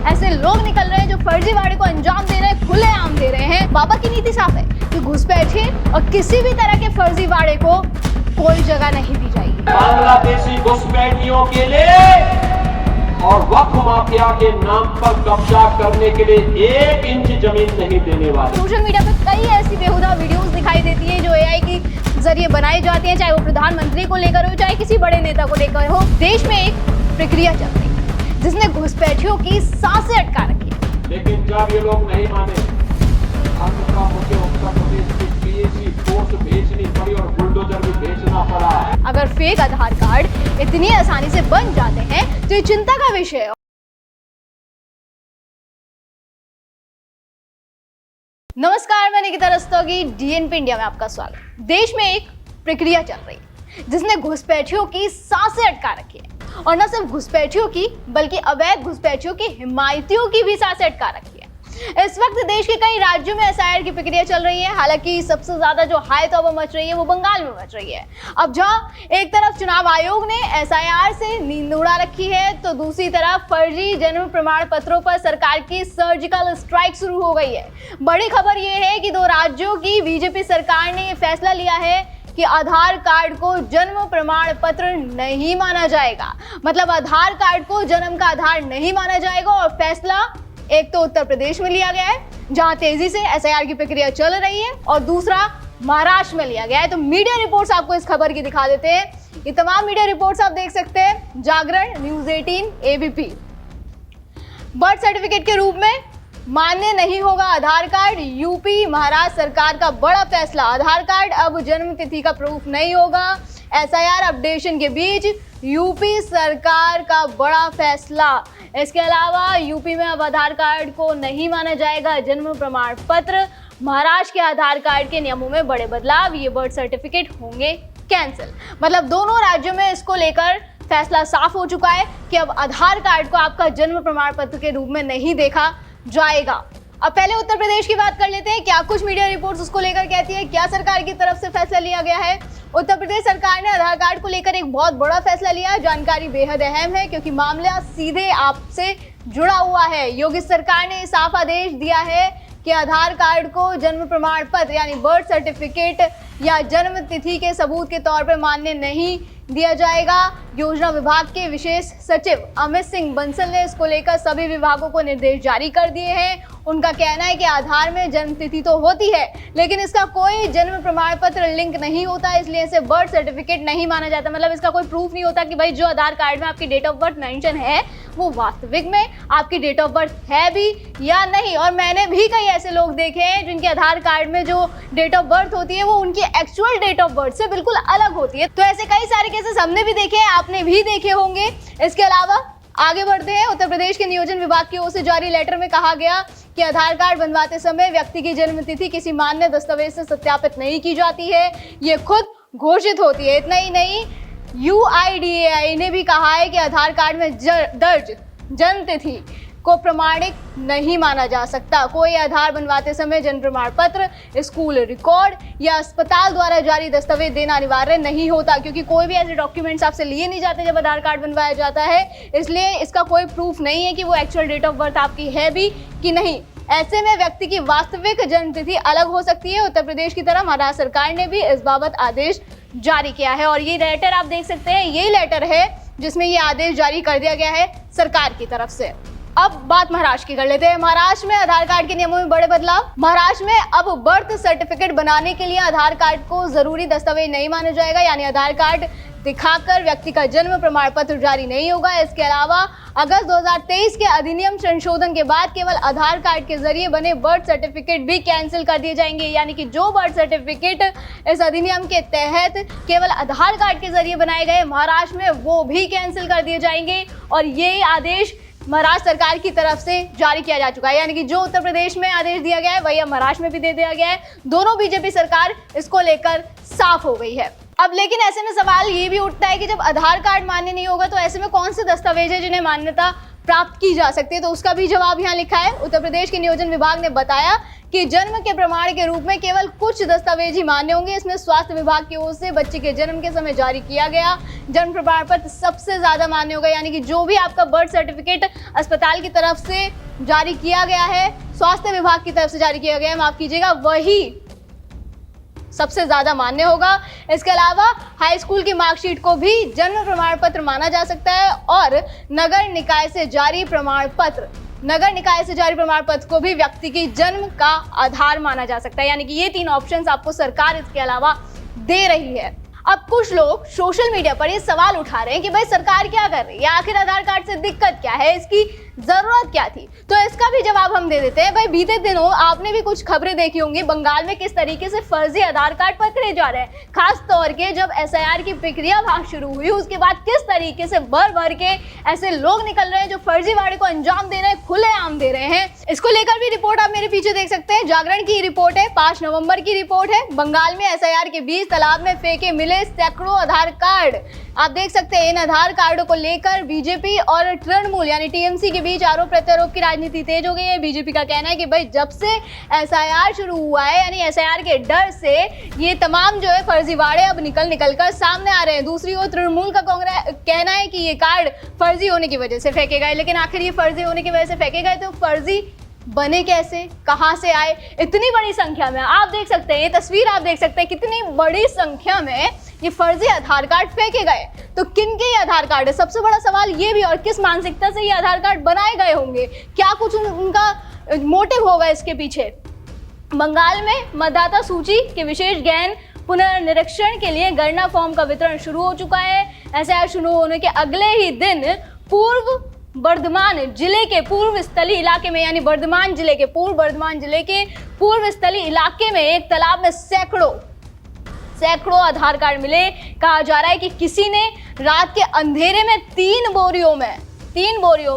ऐसे लोग निकल रहे हैं जो फर्जीवाड़े को अंजाम दे रहे हैं, खुलेआम दे रहे हैं। बाबा की नीति साफ है कि घुसपैठिए और किसी भी तरह के फर्जीवाड़े को कोई जगह नहीं दी जाएगी। बांग्लादेशी घुसपैठियों के लिए और वक्फ माफिया के नाम पर कब्जा करने के लिए 1 इंच जमीन नहीं देने वाले। सोशल मीडिया पे कई ऐसी बेहुदा वीडियोस दिखाई देती है जो एआई की जरिए बनाई जाती हैं, चाहे वो प्रधानमंत्री को लेकर हो, चाहे किसी बड़े नेता को लेकर हो। देश में एक प्रक्रिया चल रही है जिसने घुसपैठियों की सांसें अटका रखी है। लेकिन जब ये लोग नहीं माने, मुझे उत्तर प्रदेश की पीएसी फोर्स भेजनी पड़ी और बुलडोजर भी भेजना पड़ा। अगर फेक आधार कार्ड इतनी आसानी से बन जाते हैं तो ये चिंता का विषय है। नमस्कार, मैं निकिता रस्तोगी, डीएनपी इंडिया में आपका स्वागत। देश में एक प्रक्रिया चल रही है जिसने घुसपैठियों की सांसें अटका रखी है और न सिर्फ घुसपैठियों की बल्कि अवैध घुसपैठियों की हिमायतियों की भी सांसें अटका रखी है। इस वक्त देश के कई राज्यों में एसआईआर की प्रक्रिया चल रही है। हालांकि सबसे ज्यादा जो हाई तौबा मच रही है वो बंगाल में मच रही है। अब जहां एक तरफ चुनाव आयोग ने एसआईआर से नींद उड़ा रखी है तो दूसरी तरफ फर्जी जन्म प्रमाण पत्रों पर सरकार की सर्जिकल स्ट्राइक शुरू हो गई है। बड़ी खबर यह है कि 2 राज्यों की बीजेपी सरकार ने यह फैसला लिया है कि आधार कार्ड को जन्म प्रमाण पत्र नहीं माना जाएगा। मतलब आधार कार्ड को जन्म का आधार नहीं माना जाएगा। और फैसला एक तो उत्तर प्रदेश में लिया गया है जहां तेजी से एसआईआर की प्रक्रिया चल रही है और दूसरा महाराष्ट्र में लिया गया है। तो मीडिया रिपोर्ट्स आपको इस खबर की दिखा देते हैं। ये तमाम मीडिया रिपोर्ट्स आप देख सकते हैं, जागरण, न्यूज 18, एबीपी। बर्थ सर्टिफिकेट के रूप में मान्य नहीं होगा आधार कार्ड। यूपी महाराष्ट्र सरकार का बड़ा फैसला, आधार कार्ड अब जन्म तिथि का प्रूफ नहीं होगा। एसआईआर अपडेशन के बीच यूपी सरकार का बड़ा फैसला। इसके अलावा यूपी में अब आधार कार्ड को नहीं माना जाएगा जन्म प्रमाण पत्र। महाराष्ट्र के आधार कार्ड के नियमों में बड़े बदलाव, ये बर्थ सर्टिफिकेट होंगे कैंसिल। मतलब दोनों राज्यों में इसको लेकर फैसला साफ हो चुका है कि अब आधार कार्ड को आपका जन्म प्रमाण पत्र के रूप में नहीं देखा जाएगा। अब पहले उत्तर प्रदेश की बात कर लेते हैं। क्या कुछ मीडिया रिपोर्ट्स उसको लेकर कहती है, क्या सरकार की तरफ से फैसला लिया गया है। उत्तर प्रदेश सरकार ने आधार कार्ड को लेकर एक बहुत बड़ा फैसला लिया। जानकारी बेहद अहम है क्योंकि मामला सीधे आपसे जुड़ा हुआ है। योगी सरकार ने साफ आदेश दिया है कि आधार कार्ड को जन्म प्रमाण पत्र यानी बर्थ सर्टिफिकेट या जन्म तिथि के सबूत के तौर पर मान्य नहीं दिया जाएगा। योजना विभाग के विशेष सचिव अमित सिंह बंसल ने इसको लेकर सभी विभागों को निर्देश जारी कर दिए हैं। उनका कहना है कि आधार में जन्म तिथि तो होती है लेकिन इसका कोई जन्म प्रमाण पत्र लिंक नहीं होता, इसलिए इसे बर्थ सर्टिफिकेट नहीं माना जाता। मतलब इसका कोई प्रूफ नहीं होता कि भाई जो आधार कार्ड में आपकी डेट ऑफ बर्थ मेंशन है वो वास्तविक में आपकी डेट ऑफ बर्थ है भी या नहीं। और मैंने भी कई ऐसे लोग देखे हैं जिनके आधार कार्ड में जो डेट ऑफ बर्थ होती है वो उनकी एक्चुअल डेट ऑफ बर्थ से बिल्कुल अलग होती है। तो ऐसे कई सारे केसेस हमने भी देखे हैं, आपने भी देखे होंगे। इसके अलावा आगे बढ़ते हैं। उत्तर प्रदेश के नियोजन विभाग की ओर से जारी लेटर में कहा गया कि आधार कार्ड बनवाते समय व्यक्ति की जन्म तिथि किसी मान्य दस्तावेज से सत्यापित नहीं की जाती है, ये खुद घोषित होती है। इतना ही नहीं, UIDAI ने भी कहा है कि आधार कार्ड में दर्ज जन्म तिथि को प्रमाणिक नहीं माना जा सकता। कोई आधार बनवाते समय जन्म प्रमाण पत्र, स्कूल रिकॉर्ड या अस्पताल द्वारा जारी दस्तावेज देना अनिवार्य नहीं होता क्योंकि कोई भी ऐसे डॉक्यूमेंट्स आपसे लिए नहीं जाते जब आधार कार्ड बनवाया जाता है। इसलिए इसका कोई प्रूफ नहीं है कि वो एक्चुअल डेट ऑफ बर्थ आपकी है भी कि नहीं। ऐसे में व्यक्ति की वास्तविक जन्म तिथि अलग हो सकती है। उत्तर प्रदेश की तरह महाराष्ट्र सरकार ने भी इस बाबत आदेश जारी किया है और ये लेटर आप देख सकते हैं, ये लेटर है जिसमें ये आदेश जारी कर दिया गया है सरकार की तरफ से। अब बात महाराष्ट्र की कर लेते हैं। महाराष्ट्र में आधार कार्ड के नियमों में बड़े बदलाव। महाराष्ट्र में अब बर्थ सर्टिफिकेट बनाने के लिए आधार कार्ड को जरूरी दस्तावेज नहीं माना जाएगा, यानी आधार कार्ड दिखाकर व्यक्ति का जन्म प्रमाण पत्र जारी नहीं होगा। इसके अलावा अगस्त 2023 के अधिनियम संशोधन के बाद केवल आधार कार्ड के जरिए बने बर्थ सर्टिफिकेट भी कैंसिल कर दिए जाएंगे, यानी कि जो बर्थ सर्टिफिकेट इस अधिनियम के तहत केवल आधार कार्ड के जरिए बनाए गए महाराष्ट्र में वो भी कैंसिल कर दिए जाएंगे। और ये आदेश महाराष्ट्र सरकार की तरफ से जारी किया जा चुका है, यानी कि जो उत्तर प्रदेश में आदेश दिया गया है वही अब महाराष्ट्र में भी दे दिया गया है। दोनों बीजेपी सरकार इसको लेकर साफ हो गई है। अब लेकिन ऐसे में सवाल ये भी उठता है कि जब आधार कार्ड मान्य नहीं होगा तो ऐसे में कौन से दस्तावेज है जिन्हें मान्यता प्राप्त की जा सकती है, तो उसका भी जवाब यहाँ लिखा है। उत्तर प्रदेश के नियोजन विभाग ने बताया कि जन्म के प्रमाण के रूप में केवल कुछ दस्तावेज ही मान्य होंगे। इसमें स्वास्थ्य विभाग की ओर से बच्चे के जन्म के समय जारी किया गया जन्म प्रमाण पत्र सबसे ज्यादा मान्य होगा, यानी कि जो भी आपका बर्थ सर्टिफिकेट अस्पताल की तरफ से जारी किया गया है, स्वास्थ्य विभाग की तरफ से जारी किया गया है, माफ कीजिएगा, वही सबसे ज्यादा मान्य होगा। इसके अलावा हाई स्कूल की मार्कशीट को भी जन्म प्रमाण पत्र माना जा सकता है और नगर निकाय से जारी प्रमाण पत्र को भी व्यक्ति की जन्म का आधार माना जा सकता है। यानी कि ये 3 ऑप्शंस आपको सरकार इसके अलावा दे रही है। अब कुछ लोग सोशल मीडिया पर ये सवाल उठा रहे हैं कि भाई सरकार क्या कर रही है, आखिर आधार कार्ड से दिक्कत क्या है, इसकी जरूरत क्या थी। तो इसका भी जवाब हम दे देते हैं। भाई बीते दिनों आपने भी कुछ खबरें देखी होंगी, बंगाल में किस तरीके से फर्जी आधार कार्ड पकड़े जा रहे हैं। खास तौर के जब SIR की प्रक्रिया वहां शुरू हुई, उसके बाद किस तरीके से भर भर के ऐसे लोग निकल रहे हैं जो फर्जीवाड़े को अंजाम दे रहे हैं, खुलेआम दे रहे हैं। इसको लेकर भी रिपोर्ट आप मेरे पीछे देख सकते हैं, जागरण की रिपोर्ट है, 5 नवंबर की रिपोर्ट है। बंगाल में SIR के बीच तालाब में फेंके मिले सैकड़ों आधार कार्ड। आप देख सकते हैं इन आधार कार्डों को लेकर बीजेपी और तृणमूल यानी TMC के बीच आरोप प्रत्यारोप की राजनीति तेज हो गई है। बीजेपी का कहना है कि भाई जब से SIR शुरू हुआ है, यानी SIR के डर से ये तमाम जो है फर्जीवाड़े अब निकल कर सामने आ रहे हैं। दूसरी ओर तृणमूल का कहना है कि ये कार्ड फर्जी होने की वजह से फेंके गए। लेकिन आखिर ये फर्जी होने की वजह से फेंके गए तो फर्जी बने कैसे, कहां से आए? इतनी बड़ी संख्या में आप देख सकते हैं, ये तस्वीर आप देख सकते हैं, कितनी बड़ी संख्या में ये फर्जी आधार कार्ड फेंके गए। तो किन के ये आधार कार्ड है? सबसे बड़ा सवाल ये भी, और किस मानसिकता से ये आधार कार्ड बनाए गए होंगे, क्या कुछ उनका मोटिव होगा इसके पीछे। बंगाल में मतदाता सूची के विशेष गहन पुनर्निरीक्षण के लिए गणना फॉर्म का वितरण शुरू हो चुका है। SIR शुरू होने के अगले ही दिन पूर्व बर्धमान जिले के पूर्व स्थलीय इलाके में, यानी बर्धमान जिले के पूर्व स्थलीय इलाके में एक तालाब में सैकड़ों आधार कार्ड मिले। कहा जा रहा है कि किसी ने रात के अंधेरे में 3 बोरियों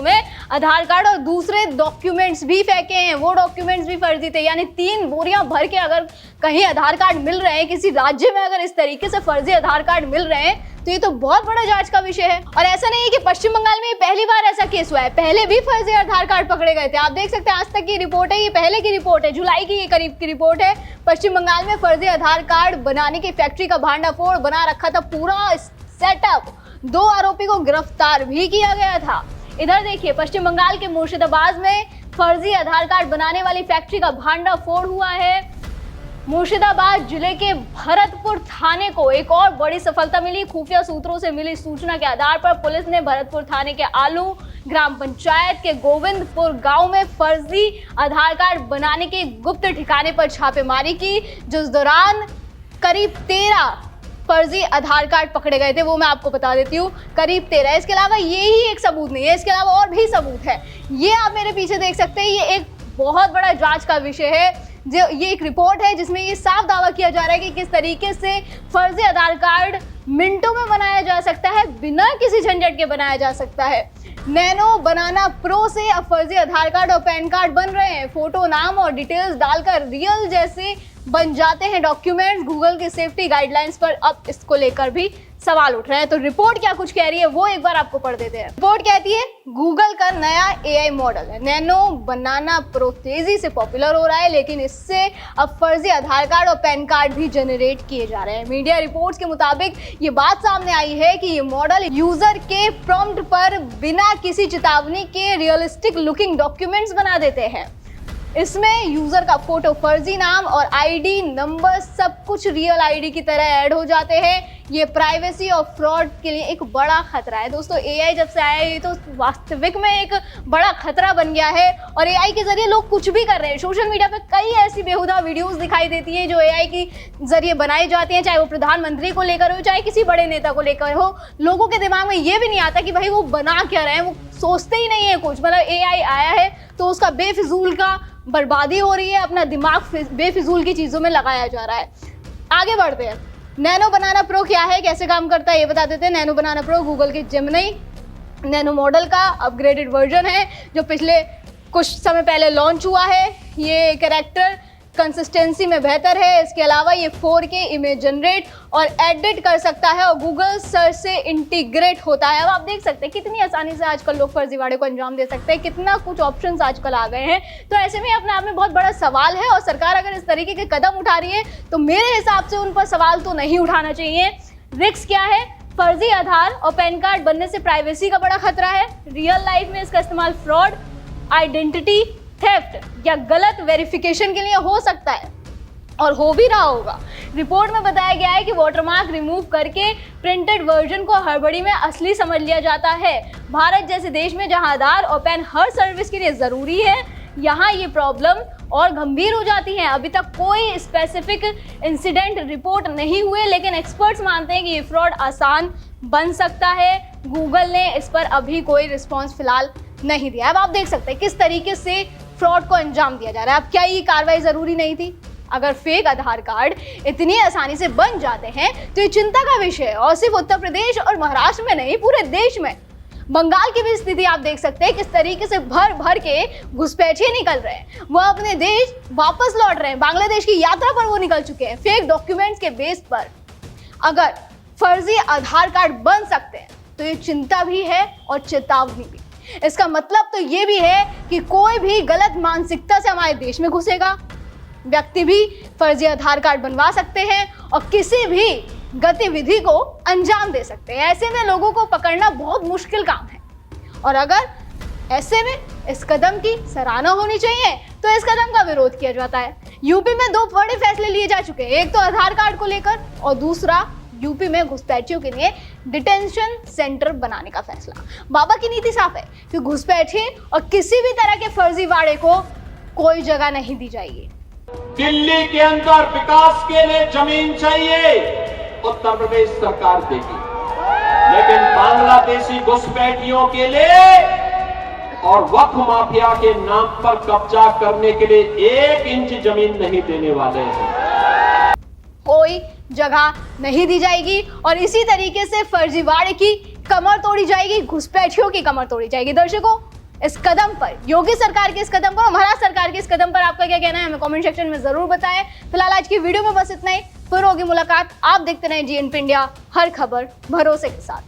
में आधार कार्ड और दूसरे डॉक्यूमेंट्स भी फेंके हैं। वो डॉक्यूमेंट्स भी फर्जी थे, यानी 3 बोरियां भर के अगर कहीं आधार कार्ड मिल रहे हैं, किसी राज्य में अगर इस तरीके से फर्जी आधार कार्ड मिल रहे हैं, तो ये तो बहुत बड़ा जांच का विषय है। और ऐसा नहीं है कि पश्चिम बंगाल में पहली बार ऐसा केस हुआ है, पहले भी फर्जी आधार कार्ड पकड़े गए थे। आप देख सकते हैं आज तक की रिपोर्ट है, ये पहले की रिपोर्ट है, जुलाई की ये करीब की रिपोर्ट है। पश्चिम बंगाल में फर्जी आधार कार्ड बनाने की फैक्ट्री का भांडाफोड़ बना रखा था, पूरा सेटअप। 2 आरोपी को गिरफ्तार भी किया गया था। इधर देखिए, पश्चिम बंगाल के मुर्शिदाबाद में फर्जी आधार कार्ड बनाने वाली फैक्ट्री का भांडाफोड़ हुआ है। मुर्शिदाबाद जिले के भरतपुर थाने को एक और बड़ी सफलता मिली। खुफिया सूत्रों से मिली सूचना के आधार पर पुलिस ने भरतपुर थाने के आलू ग्राम पंचायत के गोविंदपुर गांव में फर्जी आधार कार्ड बनाने के गुप्त ठिकाने पर छापेमारी की, जिस दौरान करीब 13 फर्जी आधार कार्ड पकड़े गए थे। वो मैं आपको बता देती हूँ, करीब 13। इसके अलावा ये ही एक सबूत नहीं है, इसके अलावा और भी सबूत है। ये आप मेरे पीछे देख सकते हैं, ये एक बहुत बड़ा जांच का विषय है। जो ये एक रिपोर्ट है जिसमें ये साफ दावा किया जा रहा है कि किस तरीके से फर्जी आधार कार्ड मिनटों में बनाया जा सकता है, बिना किसी झंझट के बनाया जा सकता है। नैनो बनाना प्रो से अब फर्जी आधार कार्ड और पैन कार्ड बन रहे हैं। फोटो, नाम और डिटेल्स डालकर रियल जैसे बन जाते हैं डॉक्यूमेंट्स। गूगल की सेफ्टी गाइडलाइंस पर अब इसको लेकर भी सवाल उठ रहे हैं। तो रिपोर्ट क्या कुछ कह रही है वो एक बार आपको पढ़ देते हैं। रिपोर्ट कहती है गूगल का नया AI मॉडल है नैनो बनाना प्रो, तेजी से पॉपुलर हो रहा है, लेकिन इससे अब फर्जी आधार कार्ड और पैन कार्ड भी जनरेट किए जा रहे हैं। मीडिया रिपोर्ट्स के मुताबिक ये बात सामने आई है कि ये मॉडल यूजर के प्रॉम्प्ट पर बिना किसी चेतावनी के रियलिस्टिक लुकिंग डॉक्यूमेंट्स बना देते हैं। इसमें यूजर का फोटो, फर्जी नाम और ID नंबर सब कुछ रियल ID की तरह ऐड हो जाते हैं। ये प्राइवेसी और फ्रॉड के लिए एक बड़ा खतरा है। दोस्तों AI जब से आया ये तो वास्तविक में एक बड़ा खतरा बन गया है और AI के जरिए लोग कुछ भी कर रहे हैं। सोशल मीडिया पे कई ऐसी बेहुदा वीडियोस दिखाई देती है जो AI के जरिए बनाई जाती हैं, चाहे वो प्रधानमंत्री को लेकर हो, चाहे किसी बड़े नेता को लेकर हो। लोगों के दिमाग में ये भी नहीं आता कि भाई वो बना क्या रहे हैं, वो सोचते ही नहीं है कुछ। मतलब AI आया है तो उसका बेफिजूल का बर्बादी हो रही है, अपना दिमाग बेफिजूल की चीज़ों में लगाया जा रहा है। आगे बढ़ते हैं। नैनो बनाना प्रो क्या है, कैसे काम करता है ये बता देते हैं। नैनो बनाना प्रो गूगल के जेमिनी नैनो मॉडल का अपग्रेडेड वर्जन है जो पिछले कुछ समय पहले लॉन्च हुआ है। ये कैरेक्टर कंसिस्टेंसी में बेहतर है। इसके अलावा ये 4K इमेज जनरेट और एडिट कर सकता है और गूगल सर्च से इंटीग्रेट होता है। अब आप देख सकते हैं कितनी आसानी से आजकल लोग फर्जीवाड़े को अंजाम दे सकते हैं, कितना कुछ ऑप्शंस आजकल आ गए हैं। तो ऐसे में अपने आप में बहुत बड़ा सवाल है और सरकार अगर इस तरीके के कदम उठा रही है तो मेरे हिसाब से उन पर सवाल तो नहीं उठाना चाहिए। रिस्क क्या है? फर्जी आधार और पैन कार्ड बनने से प्राइवेसी का बड़ा खतरा है। रियल लाइफ में इसका इस्तेमाल फ्रॉड, आइडेंटिटी थेफ्ट या गलत वेरिफिकेशन के लिए हो सकता है और हो भी रहा होगा। रिपोर्ट में बताया गया है कि वाटरमार्क रिमूव करके प्रिंटेड वर्जन को हड़बड़ी में असली समझ लिया जाता है। भारत जैसे देश में जहां आधार और पैन हर सर्विस के लिए ज़रूरी है, यहाँ ये प्रॉब्लम और गंभीर हो जाती है। अभी तक कोई स्पेसिफिक इंसिडेंट रिपोर्ट नहीं हुए, लेकिन एक्सपर्ट्स मानते हैं कि ये फ्रॉड आसान बन सकता है। गूगल ने इस पर अभी कोई रिस्पॉन्स फिलहाल नहीं दिया। अब आप देख सकते हैं किस तरीके से फ्रॉड को अंजाम दिया जा रहा है। अब क्या ये कार्रवाई ज़रूरी नहीं थी? अगर फेक आधार कार्ड इतनी आसानी से बन जाते हैं तो ये चिंता का विषय है, और सिर्फ उत्तर प्रदेश और महाराष्ट्र में नहीं, पूरे देश में। बंगाल की भी स्थिति आप देख सकते हैं किस तरीके से भर भर के घुसपैठिए निकल रहे हैं। वो अपने देश वापस लौट रहे हैं, बांग्लादेश की यात्रा पर वो निकल चुके हैं। फेक डॉक्यूमेंट्स के बेस पर अगर फर्जी आधार कार्ड बन सकते हैं तो ये चिंता भी है और चेतावनी भी। इसका मतलब तो ये भी है कि कोई भी गलत मानसिकता से हमारे देश में घुसेगा। व्यक्ति भी फर्जी आधार कार्ड बनवा सकते हैं और किसी भी गतिविधि को अंजाम दे सकते हैं। ऐसे में लोगों को पकड़ना बहुत मुश्किल काम है, और अगर ऐसे में इस कदम की सराहना होनी चाहिए तो इस कदम का विरोध किया जाता है। यूपी में 2 बड़े फैसले लिए जा चुके हैं, एक तो आधार कार्ड को लेकर और दूसरा यूपी में घुसपैठियों के लिए डिटेंशन सेंटर बनाने का फैसला। बाबा की नीति साफ है कि घुसपैठिए और किसी भी तरह के फर्जीवाड़े को कोई जगह नहीं दी जाएगी। दिल्ली के अंदर विकास के लिए जमीन चाहिए, उत्तर प्रदेश सरकार देगी, लेकिन बांग्लादेशी घुसपैठियों के लिए और वक्फ माफिया के नाम पर कब्जा करने के लिए 1 इंच जमीन नहीं देने वाले हैं। कोई जगह नहीं दी जाएगी और इसी तरीके से फर्जीवाड़े की कमर तोड़ी जाएगी, घुसपैठियों की कमर तोड़ी जाएगी। दर्शकों, इस कदम पर, योगी सरकार के इस कदम पर, महाराष्ट्र सरकार के इस कदम पर आपका क्या कहना है हमें कमेंट सेक्शन में जरूर बताएं। फिलहाल आज की वीडियो में बस इतना ही, फिर होगी मुलाकात। आप देखते रहें GNP इंडिया, हर खबर भरोसे के साथ।